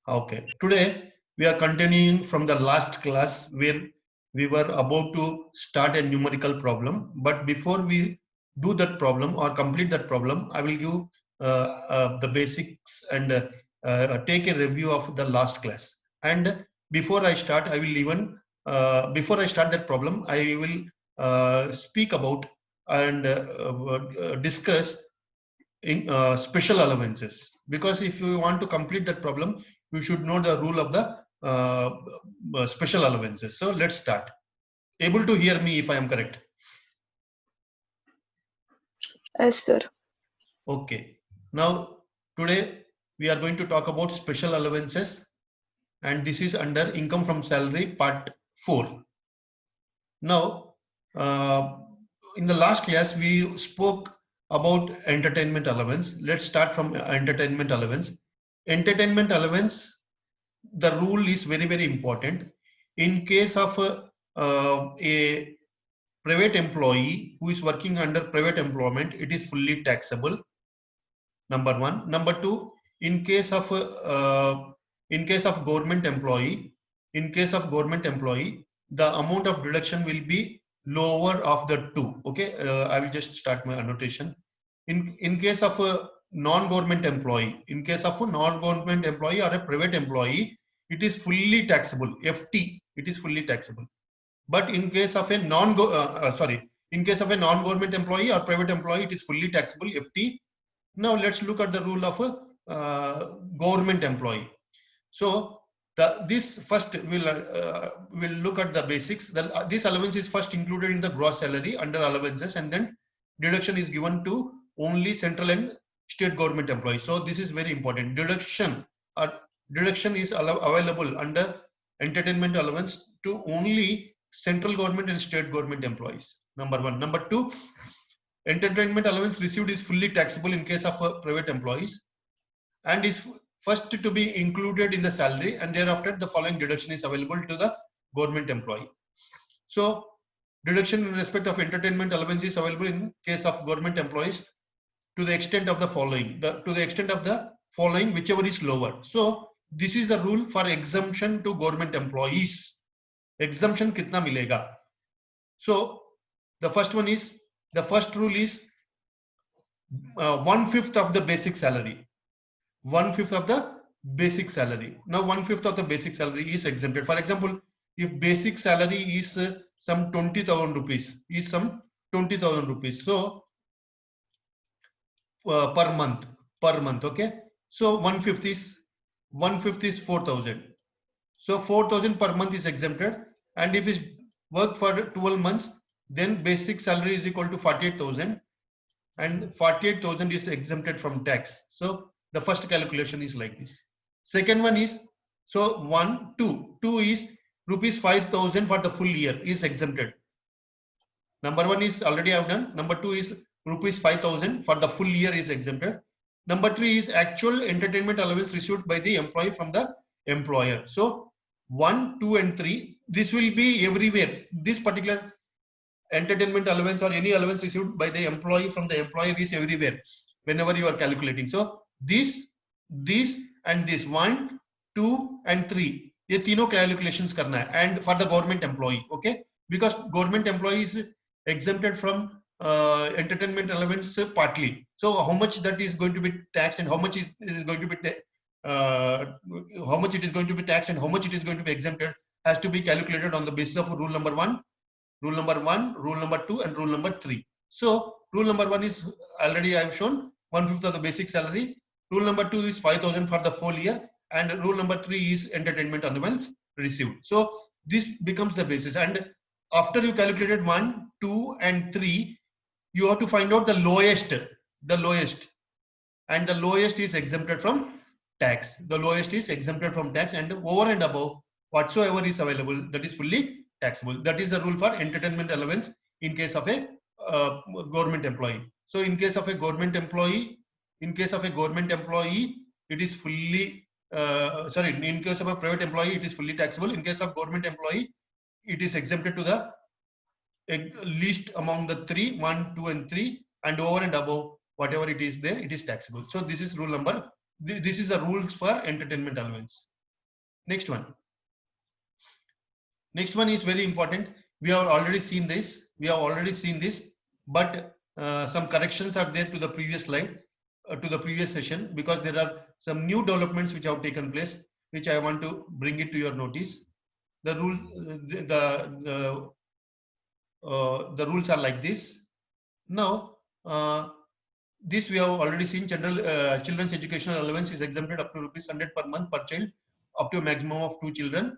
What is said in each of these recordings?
Okay. Today we are continuing from the last class where we were about to start a numerical problem. But before we do that problem or complete that problem, I will give the basics and take a review of the last class. And before I start, I will even before I start that problem, I will speak about and discuss in special allowances, because if you want to complete that problem you should know the rule of the special allowances. So let's start. Able to hear me if I am correct? Yes, sir. Okay. Now today we are going to talk about special allowances, and this is under income from salary part 4. Now uh, in the last class we spoke about entertainment allowance. Let's start from entertainment allowance. Entertainment allowance, the rule is very important. In case of a private employee who is working under private employment, it is fully taxable. Number one. Number two, in case of government employee, the amount of deduction will be lower of the two. Okay, I will just start my annotation. In case of a non-government employee, or a private employee, it is fully taxable. FT, it is fully taxable. But in case of a non-government employee or private employee, it is fully taxable, FT. Now let's look at the rule of a government employee. So this first will look at the basics. This allowance is first included in the gross salary under allowances, and then deduction is given to only central and state government employees. So this is very important. Deduction is available under entertainment allowance to only central government and state government employees. Number one. Number two, entertainment allowance received is fully taxable in case of private employees, and is first to be included in the salary, and thereafter the following deduction is available to the government employee. So deduction in respect of entertainment allowance is available in case of government employees to the extent of the following, whichever is lower. So this is the rule for exemption to government employees. Exemption kitna milega? So the first rule is 1/5 of the basic salary. 1/5 of the basic salary. Now 1/5 of the basic salary is exempted. For example, if basic salary is some 20,000 rupees, so per month, okay. So 1/5 is 4,000. So 4,000 per month is exempted, and if it's worked for 12 months, then basic salary is equal to 48,000, and 48,000 is exempted from tax. So the first calculation is like this. Second one is, so 2 is rupees 5,000 for the full year is exempted. Number one is already I've done. Number two is rupees 5,000 for the full year is exempted. Number three is actual entertainment allowance received by the employee from the employer. So 1, 2, and 3, this will be everywhere. This particular entertainment allowance or any allowance received by the employee from the employer is everywhere whenever you are calculating. So this, and this 1, 2, and 3, ये तीनों calculations करना है, and for the government employee, okay, because government employee is exempted from entertainment allowance partly. So how much that is going to be taxed, and how much is going to be how much it is going to be taxed and how much it is going to be exempted has to be calculated on the basis of rule number 1, rule number 2, and rule number 3. So rule number 1 is already I have shown, 1/5 of the basic salary. Rule number 2 is 5,000 for the full year, and rule number 3 is entertainment allowance received. So this becomes the basis, and after you calculated 1, 2, and 3, you have to find out the lowest, and the lowest is exempted from tax. The lowest is exempted from tax, and over and above whatsoever is available, that is fully taxable. That is the rule for entertainment allowance in case of a government employee. So in case of a government employee, it is fully in case of a private employee, it is fully taxable. In case of government employee, it is exempted to the least among the 3, 1, 2, and 3, and over and above whatever it is there, it is taxable. So this is rule number. This is the rules for entertainment allowance. Next one. Next one is very important. We have already seen this. But some corrections are there to the previous slide, to the previous session, because there are some new developments which have taken place, which I want to bring it to your notice. The rule, the rules are like this. Now, this we have already seen. General children's educational allowance is exempted up to ₹100 per month per child, up to a maximum of 2 children.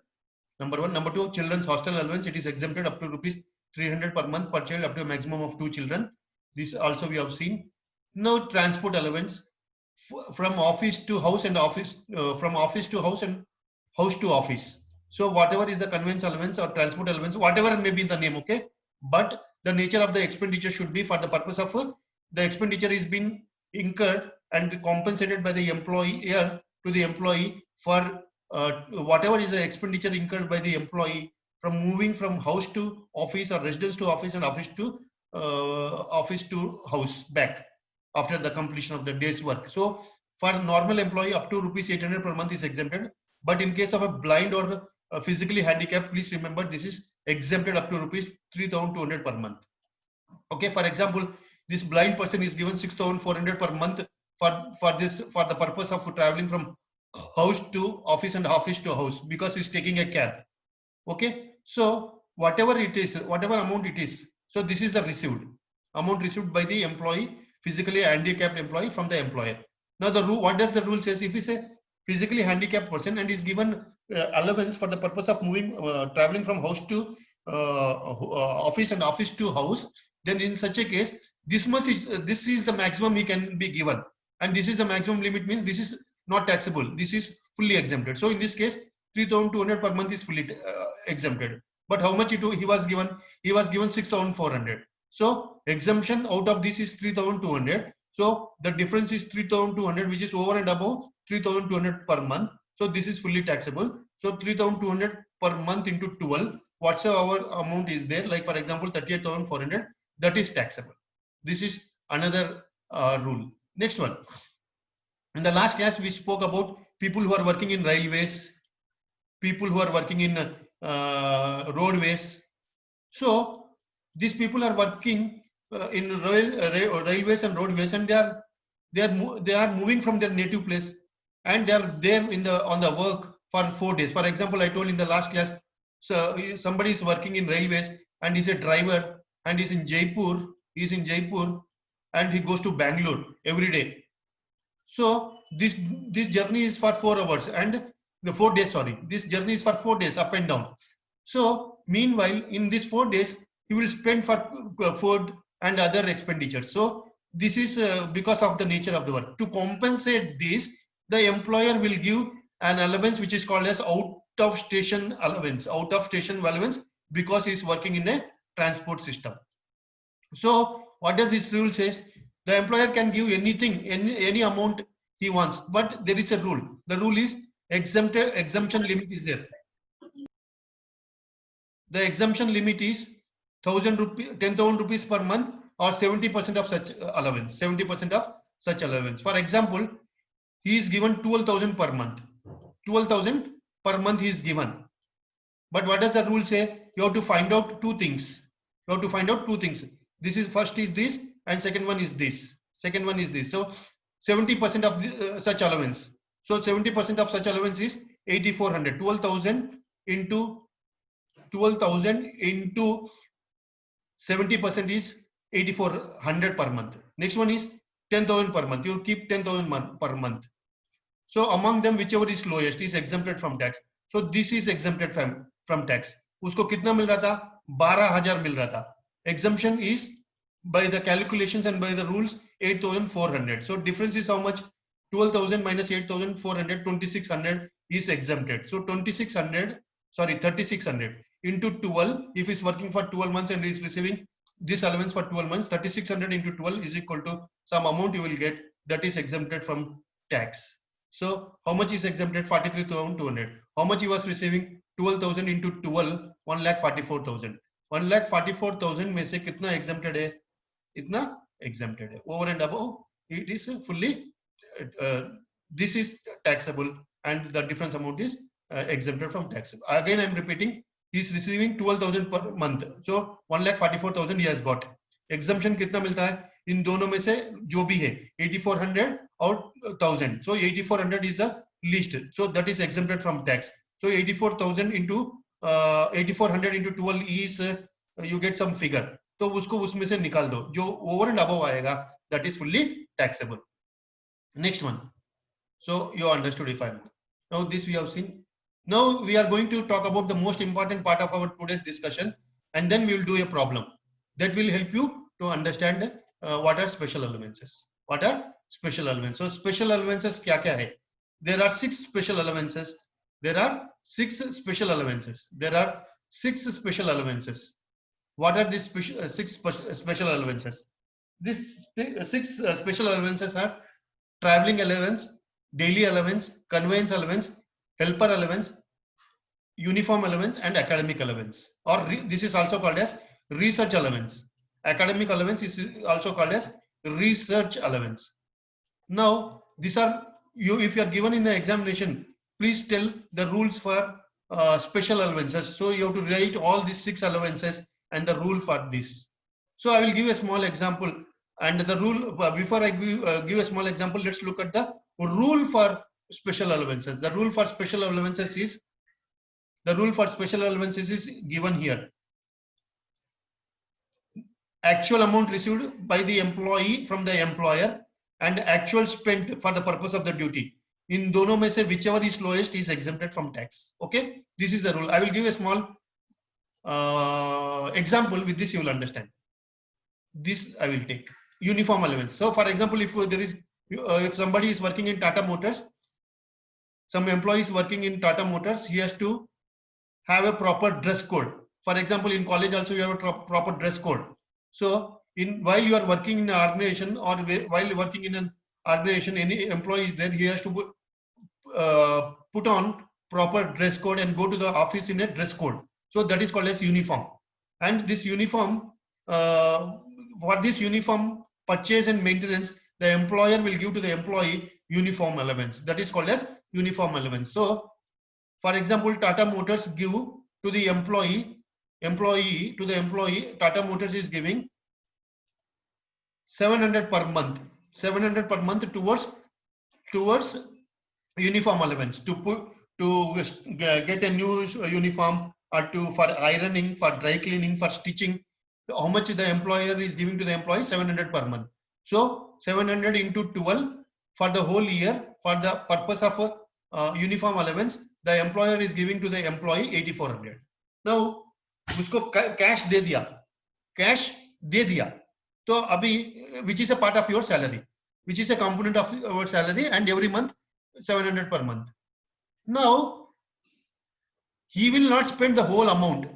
Number one. Number two, children's hostel allowance, it is exempted up to ₹300 per month per child, up to a maximum of 2 children. This also we have seen. Now, transport allowance from office to house and office, from office to house and house to office. So whatever is the conveyance allowance or transport allowance, whatever may be the name, okay, but the nature of the expenditure should be for the purpose of the expenditure is being incurred and compensated by the employer to the employee for whatever is the expenditure incurred by the employee from moving from house to office or residence to office and office to house back after the completion of the day's work. So for normal employee, up to ₹800 per month is exempted. But in case of a blind or physically handicapped, please remember this is exempted up to ₹3,200 per month. Okay, for example, this blind person is given 6,400 per month for the purpose of traveling from house to office and office to house, because he's taking a cab. Okay, so whatever it is, whatever amount it is, so this is the amount received by the employee, physically handicapped employee, from the employer. Now the rule, what does the rule says? If he's a physically handicapped person and is given allowance for the purpose of moving, traveling from house to office and office to house, then in such a case, this is the maximum he can be given, and this is the maximum limit, means this is not taxable. This is fully exempted. So in this case, 3,200 per month is fully exempted. But how much he was given? He was given 6,400. So exemption out of this is 3,200. So the difference is 3,200, which is over and above 3,200 per month. So this is fully taxable. So 3,200 per month into 12, whatsoever amount is there, like for example 38,400, that is taxable. This is another rule. Next one. In the last class, we spoke about people who are working in railways, people who are working in roadways. So these people are working in railways and roadways, and they are moving from their native place, and they are there on the work for 4 days. For example, I told in the last class, so somebody is working in railways and he's a driver and he's in Jaipur, and he goes to Bangalore every day. So this journey is for 4 hours and the 4 days, sorry, this journey is for 4 days up and down. So meanwhile, in these 4 days, he will spend for food and other expenditures. So this is because of the nature of the work. To compensate this, the employer will give an allowance which is called as out of station allowance, because he is working in a transport system. So what does this rule says? The employer can give anything, any amount he wants, but there is a rule. The rule is exemption limit is there. The exemption limit is 10,000 rupees per month, or 70% of such allowance. 70% of such allowance. For example, he is given 12,000 per month. 12,000 per month he is given. But what does the rule say? You have to find out two things. This is first is this, and second one is this. So 70% of such allowance. So 70% of such allowance is 8,400. 12,000 into 70% is 8,400 per month. Next one is 10,000 per month. You keep 10,000 per month. So among them, whichever is lowest is exempted from tax. So this is exempted from tax. उसको कितना मिल रहा था? 12,000 मिल रहा था. Exemption is, by the calculations and by the rules, 8,400. So difference is how much? 12,000 minus 8,400, 2,600 is exempted. So 3,600 into 12. If he's working for 12 months and is receiving this allowance for 12 months, 3,600 into 12 is equal to some amount you will get that is exempted from tax. So how much is exempted? 43,200. How much he was receiving? 12,000 into 12, 1,44,000. 1,44,000 में से कितना exempted है? इतना exempted है. Over and above, it is fully, this is taxable, and the difference amount is exempted from tax. Again, I'm repeating, he is receiving 12,000 per month. So 1,44,000 he has got. Exemption कितना मिलता है? इन दोनों में से जो भी है 8,400 और 1,000. So 8,400 is the least. So that is exempted from tax. So 84,000 into 8,400 into 12 is you get some figure. तो उसको उसमें से निकाल दो. जो over and above आएगा, that is fully taxable. Next one. So you understood if I'm. Now this we have seen. Now we are going to talk about the most important part of our today's discussion, and then we will do a problem that will help you to understand what are special allowances. What are special allowances? So special allowances क्या क्या है? There are 6 special allowances. There are 6 special allowances. There are 6 special allowances. What are these 6 special allowances? These 6 special allowances are traveling allowance, daily allowance, conveyance allowance, helper allowance, uniform allowance, and academic allowance. Or this is also called as research allowance. Academic allowance is also called as research allowance. Now, these are you. If you are given in an examination, please tell the rules for special allowances. So you have to write all these 6 allowances and the rule for this. So I will give a small example. And the rule, before I give a small example, let's look at the rule for special allowances. The rule for special allowances is given here. Actual amount received by the employee from the employer and actual spent for the purpose of the duty. In dono mein se whichever is lowest is exempted from tax. Okay, this is the rule. I will give a small example. With this you will understand. This I will take. Uniform allowance. So for example, if there is if somebody is working in Tata Motors, some employee is working in Tata Motors, he has to have a proper dress code. For example, in college also you have a proper dress code. So while you are working in an organization or while working in an organization, any employee is there, he has to put on proper dress code and go to the office in a dress code. So that is called as uniform. And this uniform, for this uniform purchase and maintenance, the employer will give to the employee uniform allowance. That is called as uniform allowance. So for example, Tata Motors give to the employee, Tata Motors is giving 700 per month, 700 per month towards uniform allowance, to get a new uniform, or for ironing, for dry cleaning, for stitching. How much the employer is giving to the employee? 700 per month. So 700 into 12 for the whole year, for the purpose of uniform allowance, the employer is giving to the employee 8,400. Now उसको cash दे दिया, तो अभी which is a part of your salary, which is a component of your salary, and every month 700 per month. Now he will not spend the whole amount.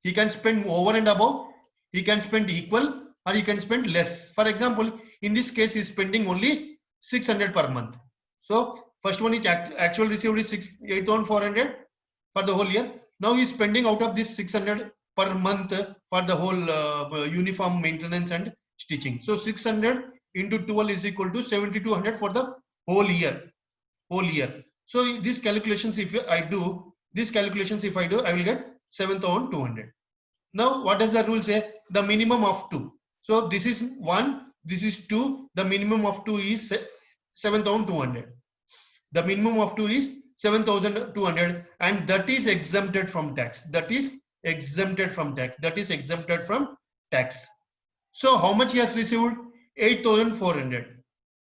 He can spend over and above, he can spend equal, or he can spend less. For example, in this case, he is spending only 600 per month. So first one is actual received is 8,400 for the whole year. Now he is spending out of this 600 per month for the whole uniform maintenance and stitching. So 600 into 12 is equal to 7,200 for the whole year. So these calculations, if I do, I will get 7,200. Now what does the rule say? The minimum of 2. So this is 1, this is 2. The minimum of 2 is 7,200. The minimum of 2 is 7,200, and that is exempted from tax. So how much he has received? 8,400.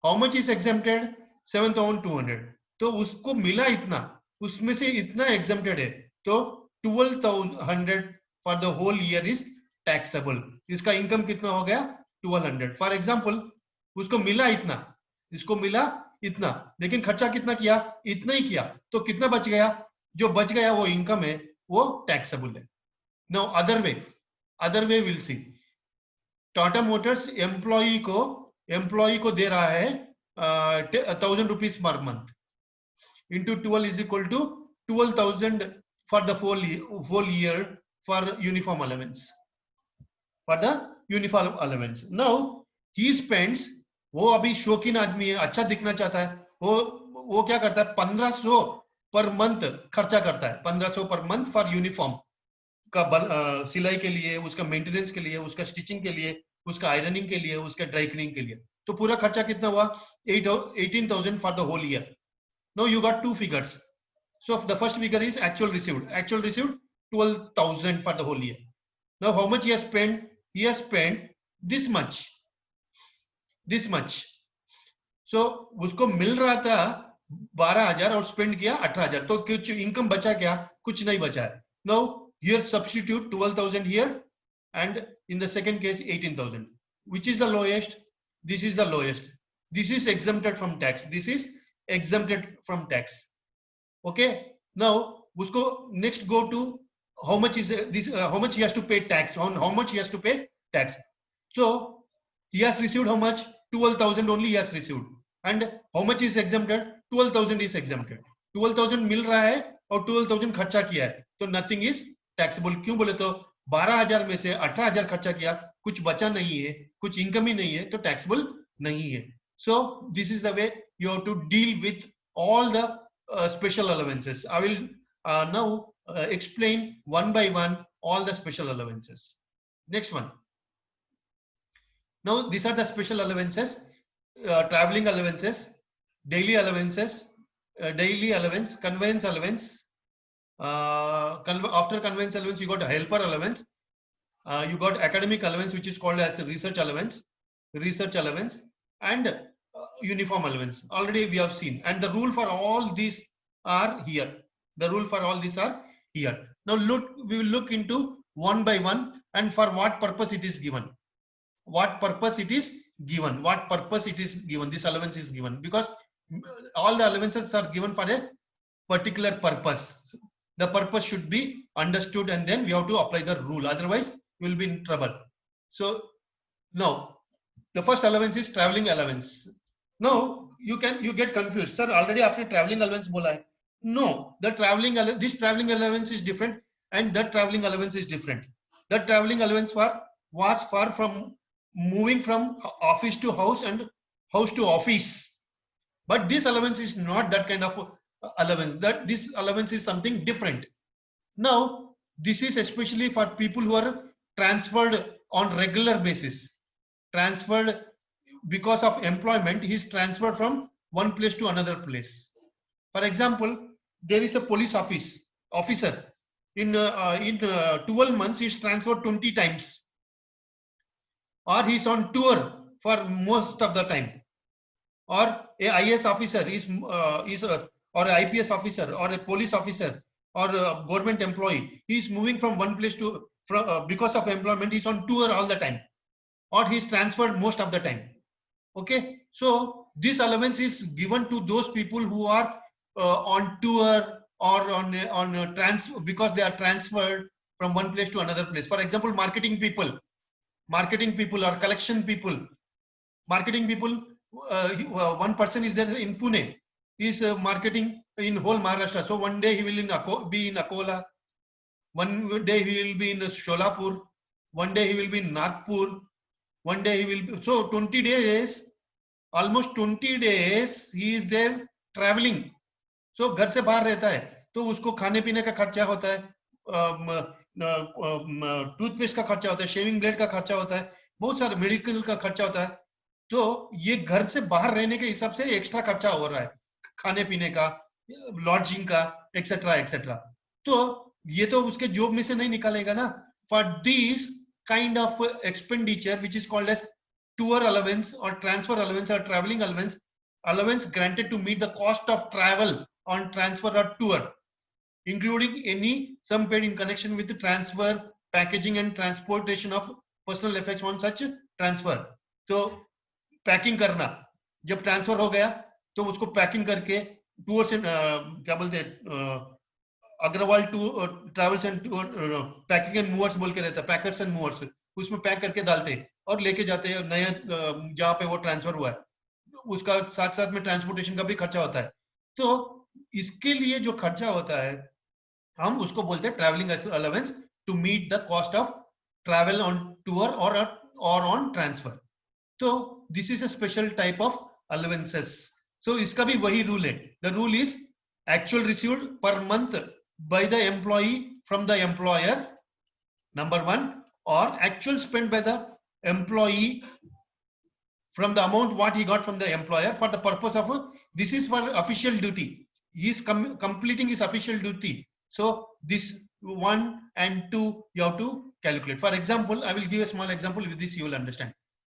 How much is exempted? 7,200. तो उसको मिला इतना, उसमें से इतना exempted है, तो 12,100 for the whole year is taxable. इसका income कितना हो गया? 1,200. For example, उसको मिला इतना, इसको मिला इतना, लेकिन खर्चा कितना किया? इतना ही किया, तो कितना बच गया? जो बच गया वो income है, वो taxable है. Now other way we'll see. Tata Motors employee को दे रहा है 1,000 rupees per month. Into 12 is equal to 12,000 for the whole year for uniform allowance. Now he spends, वो अभी शौकीन आदमी है, अच्छा दिखना चाहता है, वो क्या करता है? 1,500 पर मंथ खर्चा करता है 1500 पर मंथ फॉर यूनिफॉर्म का सिलाई के लिए, उसका मेंटेनेंस के लिए, उसका स्टिचिंग के लिए, उसका आयरनिंग के लिए, उसका ड्राई क्लीनिंग के लिए। तो पूरा खर्चा कितना हुआ? 18,000 for the whole year. Now you got two figures. So the first figure is actual received. Actual received 12,000 for the whole year. Now how much he has spent? He has spent this much. This much. So उसको मिल रहा था 12,000 और spend किया 18,000. तो कुछ income बचा क्या? कुछ नहीं बचा है. Now here substitute 12,000 here, and in the second case 18,000. Which is the lowest? This is the lowest. This is exempted from tax. This is exempted from tax. Okay. Now usko next go to how much is this, how much he has to pay tax, on how much he has to pay tax. So he has received how much? 12,000 only he has received. And how much is exempted? 12,000 is exempted. 12,000 मिल रहा है और 12,000 खर्चा किया है, तो nothing is taxable. क्यों बोले तो 12,000 में से 18,000 खर्चा किया, कुछ बचा नहीं है, कुछ इनकम ही नहीं है, तो taxable नहीं है. So this is the way you have to deal with all the special allowances. I will now explain one by one all the special allowances. Next one. Now these are the special allowances: traveling allowances, daily allowances, daily allowance, conveyance allowance. After conveyance allowance, you got helper allowance. You got academic allowance, which is called as research allowance, and uniform allowance. Already we have seen, and the rule for all these are here. The rule for all these are here. Now look, we will look into one by one, and for what purpose it is given. What purpose it is given. What purpose it is given. This allowance is given because all the allowances are given for a particular purpose. The purpose should be understood, and then we have to apply the rule. Otherwise, we will be in trouble. So now the first allowance is traveling allowance. Now you get confused, sir. Already आपने traveling allowance बोला है. No, the this traveling allowance is different, and that traveling allowance is different. That traveling allowance was far from moving from office to house and house to office. But this allowance is not that kind of allowance. That this allowance is something different. Now this is especially for people who are transferred on regular basis. Transferred because of employment, he is transferred from one place to another place. For example, there is a police officer. In 12 months, he is transferred 20 times. Or he is on tour for most of the time. Or a IAS officer or an IPS officer or a police officer or a government employee. He is moving from one place to because of employment. He is on tour all the time, or he is transferred most of the time. Okay, so this allowance is given to those people who are on tour or on transfer because they are transferred from one place to another place. For example, marketing people or collection people. Marketing people, one person is there in Pune. He is marketing in whole Maharashtra. So one day he will be in Akola. One day he will be in Sholapur. One day he will be in Nagpur. One day he will be, so 20 days, almost 20 days he is there traveling. So घर से बाहर रहता है, तो उसको खाने पीने का खर्चा होता है, टूथपेस्ट का खर्चा होता है, शेविंग ब्लेड का खर्चा होता है, बहुत सारे मेडिकल का खर्चा होता है. तो ये घर से बाहर रहने के हिसाब से एक्स्ट्रा खर्चा हो रहा है, खाने पीने का, लॉजिंग का, एक्सेट्रा एक्सेट्रा. तो ये तो उसके जॉब में से नहीं निकालेगा ना. For these kind of expenditure, which is called as tour allowance or transfer allowance or traveling allowance granted to meet the cost of travel on transfer or tour, including any sum paid in connection with the transfer, packaging and transportation of personal effects on such transfer. तो packing करना, जब transfer हो गया तो उसको packing करके tour से क्या बोलते हैं, Agarwal travels and packing and movers बोल के रहता है, पैकर्स एंड मूवर्स, उसमें पैक करके डालते हैं और लेके जाते हैं नया जहाँ पे वो ट्रांसफर हुआ है, उसका साथ साथ में ट्रांसपोर्टेशन का भी खर्चा होता है. तो इसके लिए जो खर्चा होता है हम उसको बोलते हैं travelling allowance to meet the cost of travel on tour or on transfer. तो this is a special type of allowances. So इसका भी वही रूल है. The rule is actual received per month by the employee from the employer, number one, or actual spent by the employee from the amount what he got from the employer for the purpose of this is for official duty. He is completing his official duty. So this 1 and 2 you have to calculate. For example, I will give a small example. With this you will understand.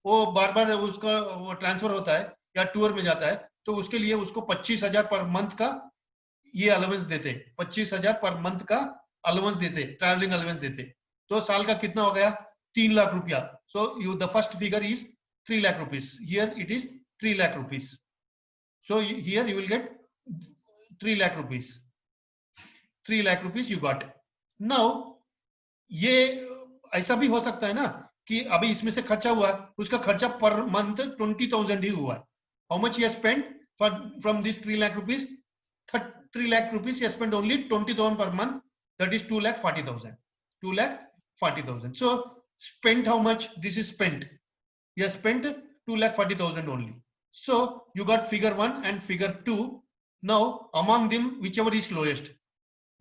वो बार बार उसका transfer होता है या tour में जाता है, तो उसके लिए उसको 25,000 पर मंथ का ये अलाउंस देते, 25,000 पर मंथ का अलाउंस देते, ट्रैवलिंग अलाउंस देते. तो साल का कितना हो गया? 3 लाख रुपया. So you the first figure is 3 lakh rupees. Here it is 3 lakh rupees. So here you will get 3 lakh rupees. 3 lakh rupees you got. Now ये ऐसा भी हो सकता है ना कि अभी इसमें से खर्चा हुआ, उसका खर्चा पर मंथ 20,000 ही हुआ. How much he has spent from this 3 lakh rupees? 3 lakh rupees he has spent only 20,000 per month. That is 2,40,000. 2,40,000. So spent how much? This is spent. He has spent 2,40,000 only. So you got figure 1 and figure 2. Now among them whichever is lowest,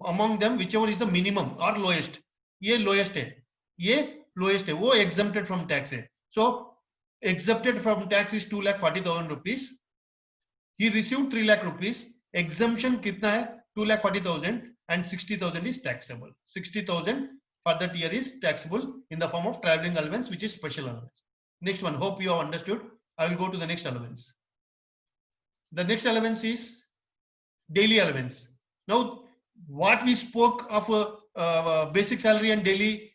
among them whichever is the minimum or lowest, ये lowest है, ये lowest है, वो exempted from tax है. So exempted from tax is 2,40,000 rupees. He received 3 lakh rupees. Exemption कितना है? 2,40,000 and 60,000 is taxable. 60,000 for that year is taxable in the form of traveling allowance, which is special allowance. Next one, hope you have understood. I will go to the next allowance. The next allowance is daily allowance. Now, what we spoke of basic salary and daily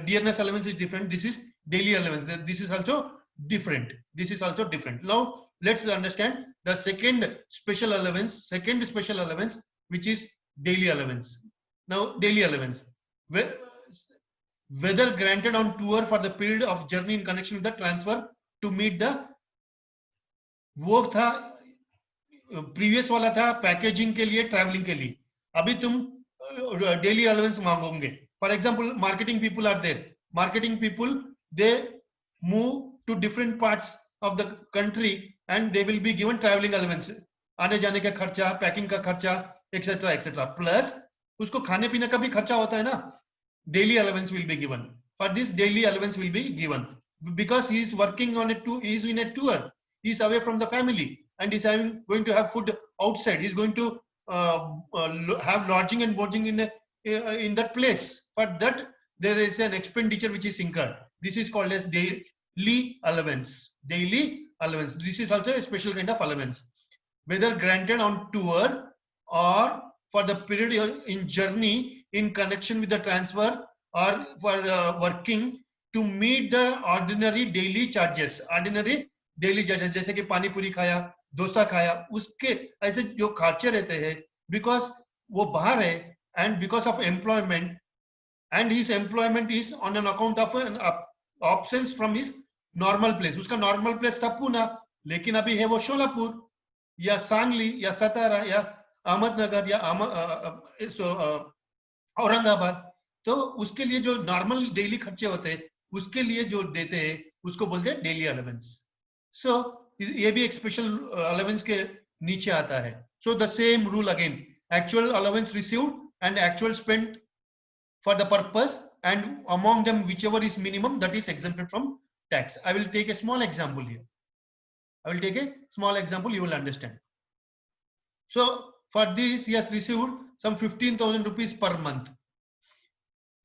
dearness allowance is different. This is daily allowance. This is also different. This is also different. Now, let's understand the second special allowance, which is daily allowance. Now, daily allowance. Whether granted on tour for the period of journey in connection with the transfer to meet the, वो था previous वाला था packaging के लिए, travelling के लिए. अभी तुम डेली अलाउंस मांगोगे. For example marketing people are there. Marketing people they move to different parts of the country and they will be given travelling allowance. आने जाने का खर्चा, पैकिंग का खर्चा, एक्सेट्रा एक्सेट्रा, प्लस उसको खाने पीने का भी खर्चा होता है ना. Daily allowance will be given. For this, daily allowance will be given because he is working on a tour. He is in a tour. He is away from the family and he is going to have food outside. He is going to have lodging and boarding in that place. For that, there is an expenditure which is incurred. This is called as daily allowance. Daily allowance. This is also a special kind of allowance, whether granted on tour or for the period in journey in connection with the transfer or for working to meet the ordinary daily charges. Ordinary daily charges जैसे कि पानी पूरी खाया, डोसा खाया, उसके ऐसे जो खर्चे रहते हैं, because वो बाहर है and because of employment, and his employment is on an account of an absence from his normal place. उसका normal place था पुणे, लेकिन अभी है वो शोलापुर या सांगली या सतारा या अहमदनगर या औरंगाबाद. तो उसके लिए जो नॉर्मल डेली खर्चे होते हैं, उसके लिए जो देते हैं, उसको बोलते हैं डेली अलाउंस. सो ये भी एक स्पेशल अलाउंस के नीचे आता है. So the same rule again, actual allowance received and actual spent for the purpose, and among them whichever is minimum, that is exempted from tax. I will take a small example here. You will understand. So for this, he has received some 15,000 rupees per month.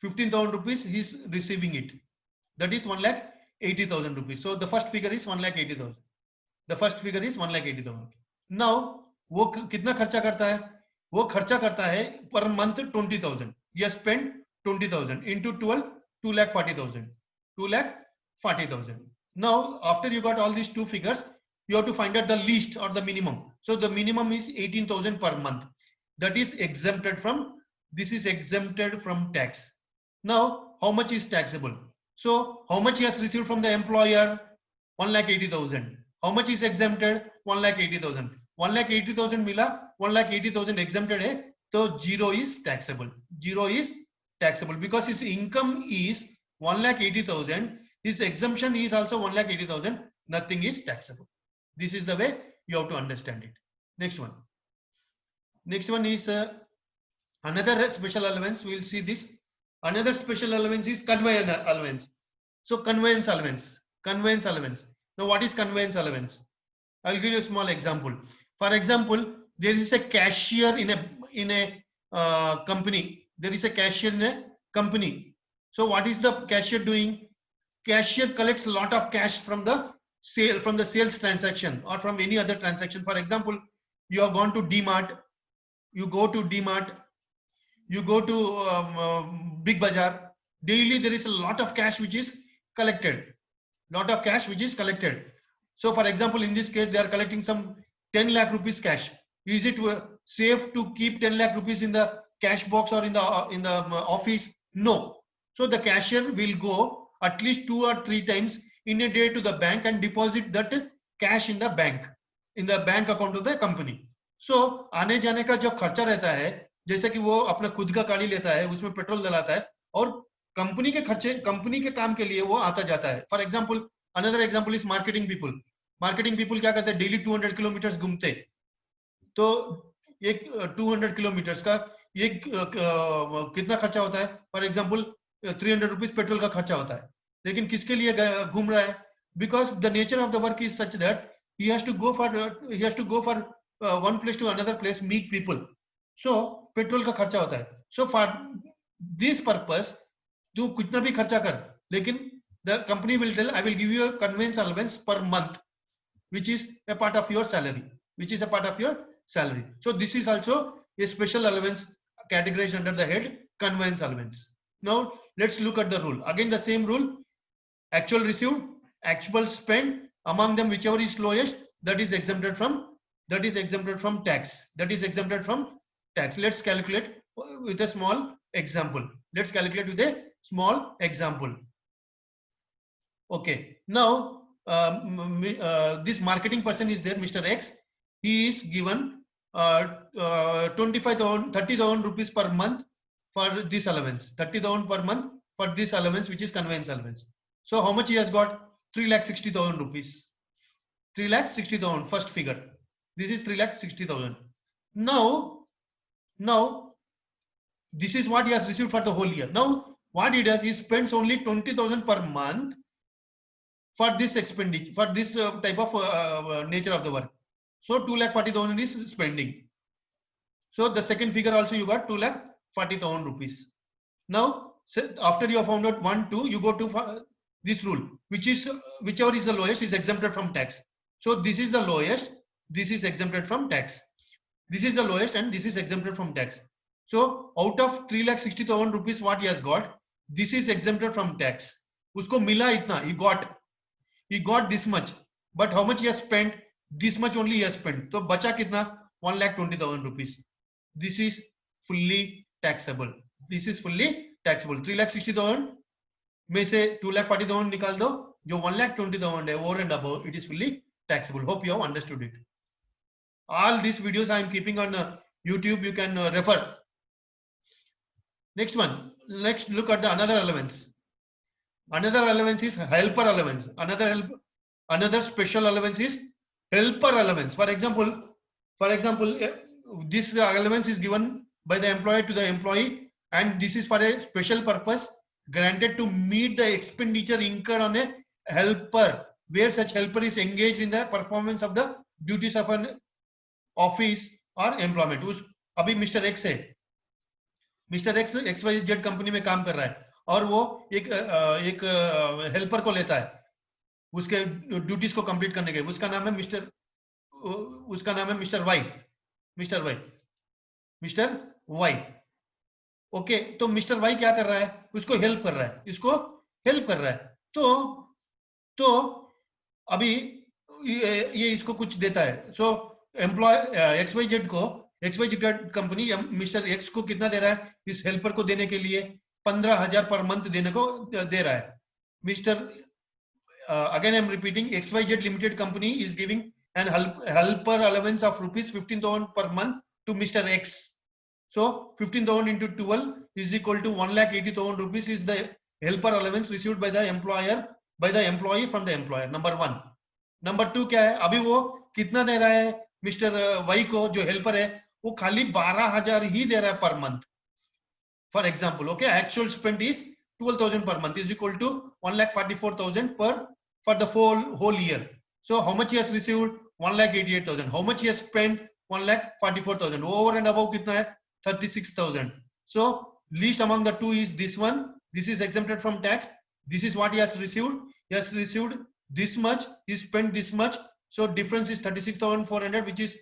15,000 rupees he is receiving it. That is 1,80,000 rupees. So the first figure is 1,80,000. Now वो कितना खर्चा करता है? वो खर्चा करता है per month 20,000. He has spent 20,000 into 12, 2,40,000. Now after you got all these two figures, you have to find out the least or the minimum. So the minimum is 18,000 per month. That is exempted from, this is exempted from tax. Now how much is taxable? So how much he has received from the employer? 1,80,000. How much is exempted? 1,80,000. 1,80,000 मिला, 1,80,000 exempted है, तो zero is taxable. Zero is taxable because his income is 1,80,000. His exemption is also 1,80,000. Nothing is taxable. This is the way you have to understand it. Next one. Next one is another special allowance. We will see this. Another special allowance is conveyance allowance. So conveyance allowance. Conveyance allowance. Now what is conveyance allowance? I will give you a small example. For example, there is a cashier in a company. There is a cashier in a company. So what is the cashier doing? Cashier collects a lot of cash from the sales transaction or from any other transaction. For example, you have gone to DMart. You go to DMart. You go to Big Bazaar. Daily there is a lot of cash which is collected. Lot of cash which is collected. So for example, in this case, they are collecting some 10 lakh rupees cash. Is it safe to keep 10 lakh rupees in the cash box or in the office? No. So the cashier will go at least 2 or 3 times in a day to the bank and deposit that cash in the bank account of the company. So आने जाने का जो खर्चा रहता है, जैसे कि वो अपना खुद का गाड़ी लेता है, उसमें पेट्रोल डलाता है और कंपनी के खर्चे, कंपनी के काम के लिए वो आता जाता है. For example, another example is marketing people. Marketing people क्या करते हैं? डेली 200 किलोमीटर घूमते. तो एक 200 किलोमीटर का एक कितना खर्चा होता है? फॉर एग्जाम्पल 300 रुपीज पेट्रोल का खर्चा होता है. लेकिन किसके लिए घूम रहा है? Because the nature of the work is such that he has to go for one place to another place, meet people. So petrol का खर्चा होता है. So for this purpose, तू कितना भी खर्चा कर, लेकिन the company will tell, I will give you a conveyance allowance per month, which is a part of your salary. So this is also a special allowance categorized under the head conveyance allowance. Now let's look at the rule. Again the same rule: actual received, actual spent, among them whichever is lowest, that is exempted from tax. Let's calculate with a small example. Okay, now this marketing person is there, Mr. X. He is given 30,000 rupees per month for this allowance. 30,000 per month for this allowance, which is conveyance allowance. So how much he has got? 3,60,000 rupees. 3,60,000, first figure. This is 3,60,000. Now this is what he has received for the whole year. Now what he does, he spends only 20,000 per month for this expenditure, for this type of nature of the work. So 2,40,000 is spending. So the second figure also you got 2,40,000 rupees. Now after you have found out 1, 2, you go to this rule, whichever is the lowest is exempted from tax. So this is the lowest, this is exempted from tax. This is the lowest and this is exempted from tax. So out of 3,60,000 rupees what he has got, this is exempted from tax. Usko mila itna, he got this much, but how much he has spent? This much only he has spent. So bacha kitna? 1,20,000 rupees. This is fully taxable. 3,60,000 में से 2,40,000 निकाल दो, जो 1,20,000 है, over and above, it is fully taxable. Hope you have understood it. All these videos I am keeping on YouTube. You can refer. Next one. Let's look at the another allowance. Another allowance is helper allowance. Another special allowance is helper allowance. For example, this allowance is given by the employer to the employee, and this is for a special purpose, granted to meet the expenditure incurred on a helper, where such helper is engaged in the performance of the duties of an office or employment. अभी mister x है, mister x XYZ company में काम कर रहा है और वो एक हेल्पर को लेता है उसके ड्यूटीज को कंप्लीट करने के. उसका नाम है मिस्टर वाई. ओके, तो मिस्टर वाई क्या कर रहा है? उसको हेल्प कर रहा है. तो अभी ये इसको कुछ देता है. So employee XYZ company mister X को कितना दे रहा है? इस हेल्पर को देने के लिए 15,000 पर मंथ देने को दे रहा है. Again I am repeating, XYZ Limited company is giving an helper allowance of rupees 15,000 per month to Mr. X. So 15,000 into 12 is equal to 1,80,000 rupees is the helper allowance received by the employee from the employer. Number 1. Number 2 क्या है? अभी वो कितना दे रहा है mister Y को, जो helper है? वो खाली 12,000 ही दे रहा है per month. For example, okay, actual spend is 12,000 per month is equal to 1,44,000 per for the whole year. So how much he has received? 1,88,000. How much he has spent? 1,44,000. Over and above kitna hai? 36,000. So least among the two is this one. This is exempted from tax. This is what he has received. He has received this much. He spent this much. So difference is 36,400, which is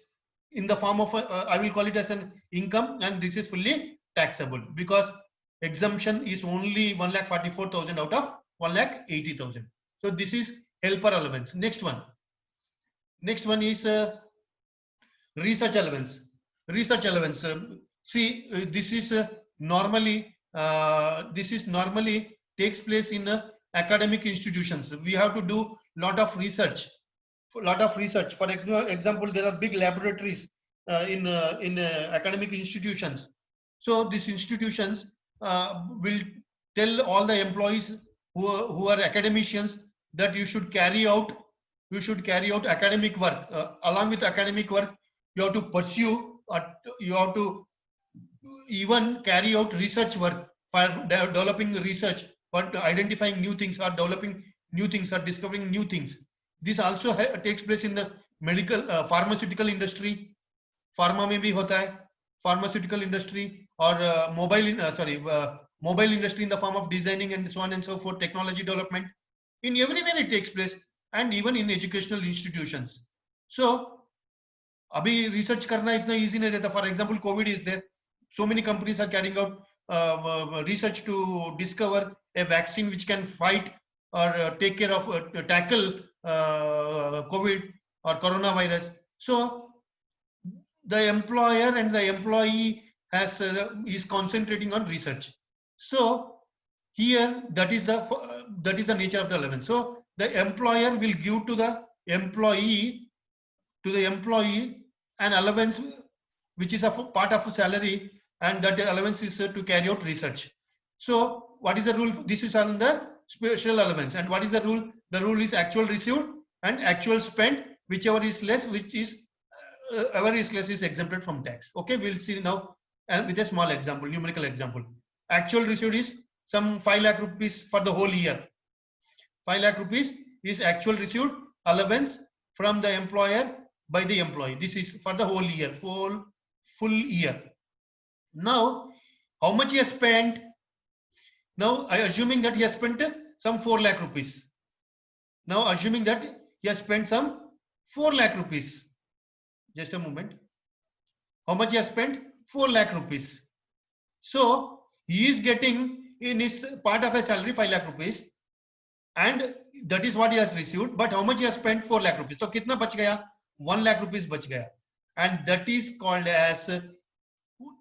in the form of I will call it as an income, and this is fully taxable because exemption is only 1,44,000 out of 1,80,000. So this is helper allowance. Next one is research allowance. Research allowance. See, this is normally takes place in academic institutions. We have to do lot of research. For example, there are big laboratories in academic institutions. So these institutions will tell all the employees who are academicians that you should carry out academic work. Along with academic work, you have to pursue, you have to even carry out research work for developing research, for identifying new things, or developing new things, or discovering new things. This also takes place in the medical pharmaceutical industry. Pharma में भी होता है, pharmaceutical industry, or mobile industry in the form of designing and so on and so forth, technology development. In everywhere it takes place, and even in educational institutions. So अभी research करना इतना easy नहीं रहता. For example, COVID is there. So many companies are carrying out research to discover a vaccine which can fight or take care of tackle COVID or coronavirus. So the employer and the employee is concentrating on research. So here that is the nature of the allowance. So the employer will give to the employee an allowance which is a part of a salary, and that allowance is to carry out research. So what is the rule? This is under special allowance. And what is the rule? The rule is actual received and actual spent, whichever is less, ever is less is exempted from tax. Okay, we'll see now with a small example, numerical example. Actual received is some 5 lakh rupees for the whole year. 5 lakh rupees is actual received allowance from the employer by the employee. This is for the whole year, full year. Now, how much he has spent? Now, assuming that he has spent some 4 lakh rupees. Now, assuming that he has spent some 4 lakh rupees. Just a moment. How much he has spent? 4 lakh rupees. So, he is getting in his part of a salary 5 lakh rupees, and that is what he has received. But how much he has spent? 4 lakh rupees. So, kitna bach gaya? 1 lakh rupees bach gaya. And that is called as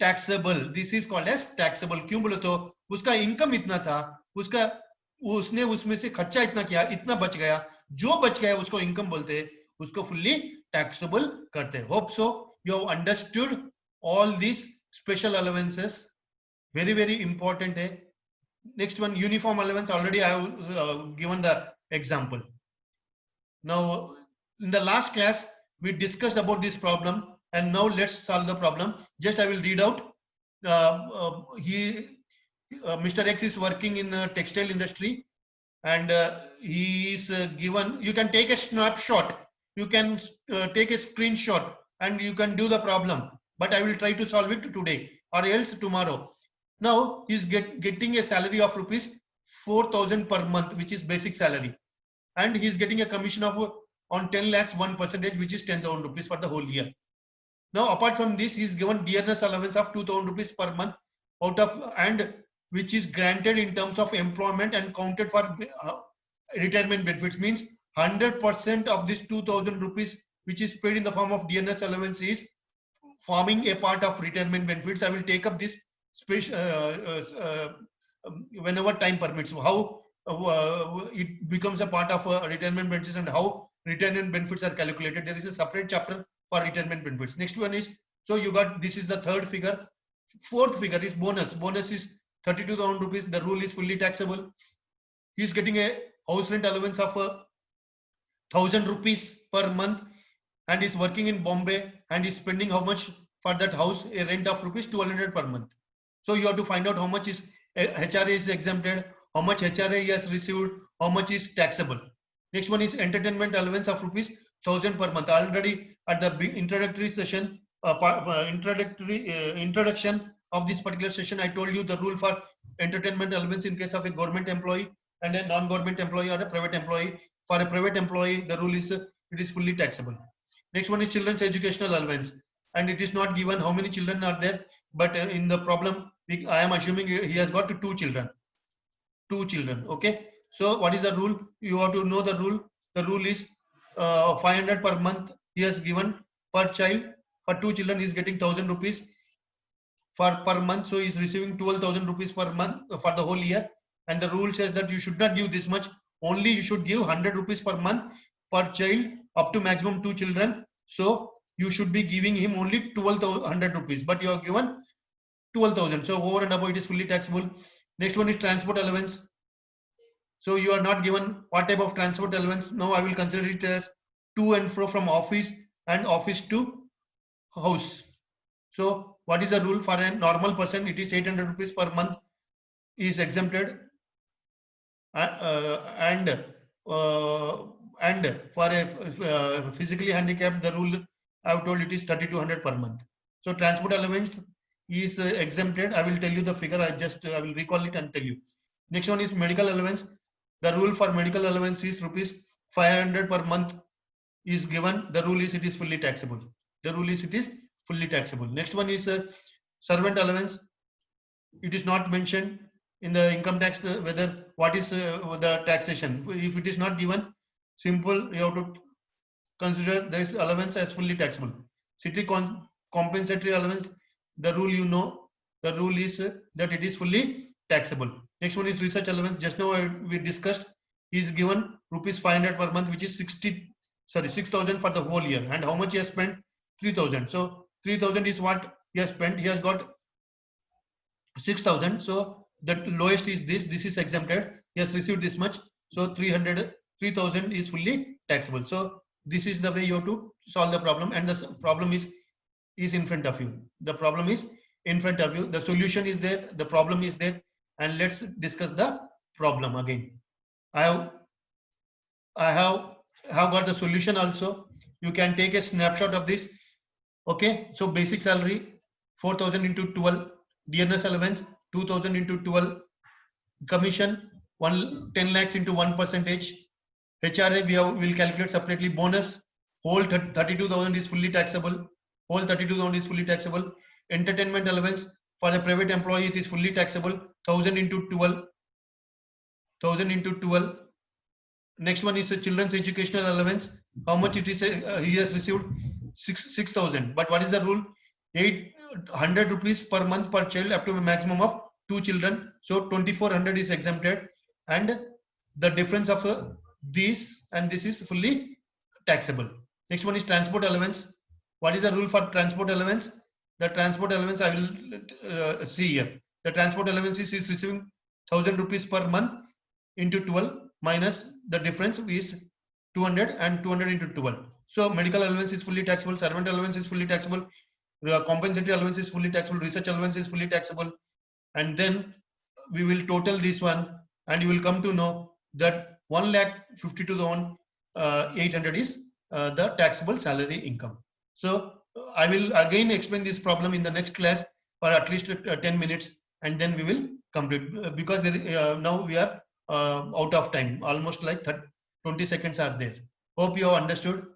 taxable. This is called as taxable. क्यों बोले तो उसका income इतना था, उसने उसमें से खर्चा इतना किया, इतना बच गया, जो बच गया उसको इनकम बोलते हैं, उसको फुल्ली टैक्सेबल करते हैं. Hope so you have understood all these special allowances. Very, very important है. Next one, uniform allowance. Already I have given the example. Now in the last class we discussed about this problem, and now let's solve the problem. Just I will read out. Mr. X is working in a textile industry, and he is given. You can take a snapshot. You can take a screenshot, and you can do the problem. But I will try to solve it today or else tomorrow. Now he is getting a salary of rupees 4,000 per month, which is basic salary, and he is getting a commission of on 10 lakhs 1%, which is 10,000 rupees for the whole year. Now, apart from this, he is given dearness allowance of 2,000 rupees per month out of, and which is granted in terms of employment and counted for retirement benefits. Means 100% of this 2,000 rupees, which is paid in the form of dearness allowance, is forming a part of retirement benefits. I will take up this whenever time permits. How it becomes a part of retirement benefits and how retirement benefits are calculated. There is a separate chapter for retirement benefits. Next one is, so you got, this is the third figure. Fourth figure is bonus. Bonus is 32,000 rupees. The rule is fully taxable. He is getting a house rent allowance of 1,000 rupees per month, and is working in Bombay, and is spending how much for that house a rent of rupees 1200 per month. So you have to find out how much is HRA is exempted, how much HRA he has received, how much is taxable. Next one is entertainment allowance of rupees 1000 per month. Already at the introductory session, introduction of this particular session, I told you the rule for entertainment allowance in case of a government employee and a non-government employee or a private employee. For a private employee, the rule is it is fully taxable. Next one is children's educational allowance, and it is not given how many children are there, but in the problem, I am assuming he has got two children. Okay. So what is the rule? You have to know the rule. The rule is 500 per month he has given per child. For two children, he is getting 1000 rupees per month. So he is receiving 12,000 rupees per month for the whole year. And the rule says that you should not give this much. Only you should give 100 rupees per month per child up to maximum two children. So you should be giving him only 1200 rupees, but you have given 12,000. So over and above, it is fully taxable. Next one is transport allowance. So you are not given what type of transport allowance. Now I will consider it as to and fro from office and office to house. So what is the rule for a normal person? It is 800 rupees per month is exempted, and for a physically handicapped, the rule I have told it is 3200 per month. So transport allowance is exempted. I will tell you the figure. I will recall it and tell you. Next one is medical allowance. The rule for medical allowance is rupees 500 per month is given. The rule is it is fully taxable. The rule is it is fully taxable. Next one is servant allowance. It is not mentioned in the income tax whether what is the taxation. If it is not given, simple you have to consider this allowance as fully taxable. City compensatory allowance. The rule you know. The rule is that it is fully taxable. Next one is research allowance. Just now we discussed. He is given rupees 500 per month, which is 6,000 for the whole year. And how much he has spent? 3,000. So 3,000 is what he has spent. He has got 6,000. So the lowest is this. This is exempted. He has received this much. So 3,000 is fully taxable. So this is the way you have to solve the problem. And the problem is in front of you. The problem is in front of you. The solution is there. The problem is there. And let's discuss the problem again. I have got the solution also. You can take a snapshot of this. Okay. So basic salary 4,000 into 12. Dearness allowance 2,000 into 12. Commission 10 lakhs into 1%. HRA we will calculate separately. Bonus whole 32,000 is fully taxable. Whole 32,000 is fully taxable. Entertainment allowance for the private employee it is fully taxable. 1,000 into 12. 1,000 into 12. Next one is a children's educational allowance. How much it is? He has received 6,000. But what is the rule? 800 rupees per month per child up to a maximum of two children. So 2,400 is exempted, and the difference of this and this is fully taxable. Next one is transport allowance. What is the rule for transport allowance? The transport allowance I will see here. The transport allowance is receiving 1,000 rupees per month into 12 minus the difference is 200 and 200 into 12. So medical allowance is fully taxable. Servant allowance is fully taxable. Compensatory allowance is fully taxable. Research allowance is fully taxable. And then we will total this one, and you will come to know that 1,52,800 is the taxable salary income. So I will again explain this problem in the next class for at least 10 minutes, and then we will complete because now we are out of time. Almost like 20 seconds are there. Hope you have understood.